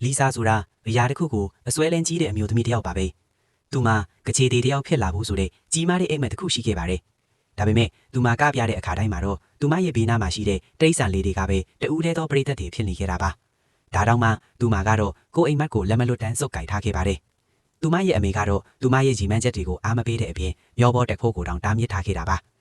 လီဆာဆိုတာအရာတစ်ခုကိုအစွဲလန်းကြီးတဲ့အမျိုးသမီးတစ်ယောက်ပါပဲ။သူမှာကချေသေးတစ်ယောက်ဖြစ်လာဖို့ဆိုတဲ့ကြီးမားတဲ့အိမ်မက်တစ်ခုရှိခဲ့ပါတယ်။ဒါပေမဲ့သူမှာကပြတဲ့အခါတိုင်းမှာတော့သူမရဲ့ဘေးနားမှာရှိတဲ့တိရစ္ဆာန်လေးတွေကပဲတူးတဲသောပရိသတ်တွေဖြစ်နေခဲ့တာပါ။ဒါတောင်မှသူမှာကတော့ကိုယ်အိမ်မက်ကိုလက်မလွတ်တမ်းစုပ်ကိုင်ထားခဲ့ပါတယ်။သူမရဲ့အမေကတော့သူမရဲ့ကြီးမန်းချက်တွေကိုအားမပေးတဲ့အပြင်မျောပေါ်တက်ဖို့ကိုတောင်တားမြစ်ထားခဲ့တာပါ။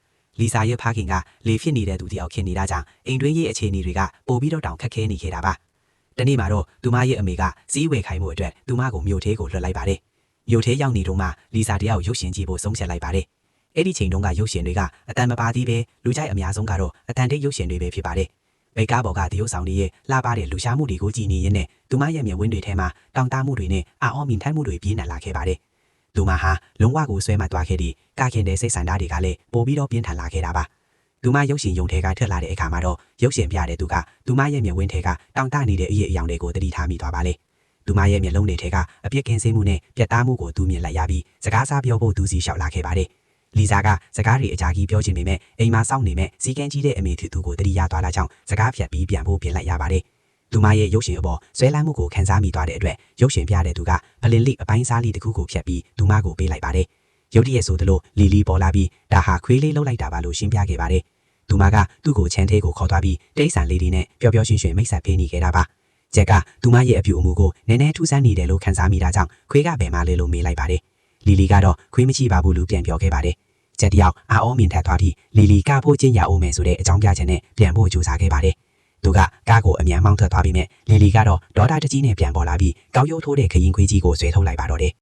လီဆာရဲ့ဖခင်ကလေဖြစ်နေတဲ့သူတယောက်ဖြစ်နေတာကြောင့်အိမ်တွင်းရေးအခြေအနေတွေကပိုပြီးတော့တောင်ခက်ခဲနေခဲ့တာပါ။တနေ့မှာတော့သူမရဲ့အမေကစီးဝယ်ခိုင်းမှုအတွက်သူမကိုမြို့ထဲကိုလွှတ်လိုက်ပါတယ်။မြို့ထဲရောက်နေတော့မှလီဆာတယောက်ရုပ်ရှင်ကြည့်ဖို့ဆုံးဖြတ်လိုက်ပါတယ်။အဲ့ဒီချိန်တုန်းကရုပ်ရှင်တွေကအတန်မပါသေးပဲလူကြိုက်အများဆုံးကတော့အတန်တိတ်ရုပ်ရှင်တွေပဲဖြစ်ပါတယ်။ဘေကားပေါ်ကတရုပ်ဆောင်တွေရဲ့လှပတဲ့လူရှားမှုတွေကိုကြည်နေရင်းနဲ့သူမရဲ့မျက်ဝန်းတွေထဲမှာတောင်တမှုတွေနဲ့အော်မင်ထိုက်မှုတွေပြင်းထန်လာခဲ့ပါတယ်။သူမဟာလုံးဝကိုဆွဲမှတ်သွားခဲ့ပြီးကခင်တဲ့စိတ်ဆန္ဒတွေကလည်းပိုပြီးတော့ပြင်းထန်လာခဲ့တာပါ။သူမရုပ်ရှင်ယုံထဲကထွက်လာတဲ့အခါမှာတော့ရုပ်ရှင်ပြတဲ့သူကသူမရဲ့မျက်ဝန်းထဲကတောင်တနေတဲ့အရေးအယောင်တွေကိုတတိထားမိသွားပါလေ။သူမရဲ့မျက်လုံးတွေထဲကအပြစ်ကင်းစင်းမှုနဲ့ပြတ်သားမှုကိုသူမြင်လိုက်ရပြီးစကားစားပြောဖို့သူစီလျှောက်လာခဲ့ပါတယ်။လီဆာကစကားတွေအကြာကြီးပြောချင်ပေမဲ့အိမ်မှာစောင့်နေမဲ့စီကန်းကြီးတဲ့အမေသူကိုတတိယသွားလာကြောင်းစကားဖြတ်ပြီးပြန်ဖို့ပြင်လိုက်ရပါတယ်။သူမရဲ့ရုပ်ရှင်အပေါ်ဆွဲလန်းမှုကိုခန်းစားမိသွားတဲ့အတွက်ရုပ်ရှင်ပြတဲ့သူကဖလင်လိအပိုင်းစားလေးတစ်ခုကိုဖြတ်ပြီးသူမကိုပေးလိုက်ပါတယ်။ရုပ်တရက်ဆိုသလိုလီလီပေါ်လာပြီးဒါဟာခွေးလေးလှုပ်လိုက်တာပါလို့ရှင်းပြခဲ့ပါတယ်။သူမကသူ့ကိုချမ်းသေးကိုခေါ်သွားပြီးတိတ်ဆန်လေးတွေနဲ့ပျော်ပျော်ရွှင်ရွှင်မိတ်ဆက်ပေးနေခဲ့တာပါ။ကျက်ကသူမရဲ့အပြူအမူကိုနည်းနည်းထူးဆန်းနေတယ်လို့ခန်းစားမိတာကြောင့်ခွေးကဘယ်မှလဲလို့မေးလိုက်ပါတယ်။လီလီကတော့ခွေးမရှိပါဘူးလို့ပြန်ပြောခဲ့ပါတယ်။ချက်တယောက်အော်မင်ထက်သွားပြီးလီလီကဖို့ချင်းရအောင်မယ်ဆိုတဲ့အကြောင်းပြချက်နဲ့ပြန်ဖို့ကြိုးစားခဲ့ပါတယ်။သူကကားကိုအမြန်မောင်းထွက်သွားပြီးမြဲလီလီကတော့ဒေါ်တာတကြီးနဲ့ပြန်ပေါ်လာပြီးကောက်ရိုးထိုးတဲ့ခရင်ခွေးကြီးကိုဆွဲထုတ်လိုက်ပါတော့တယ်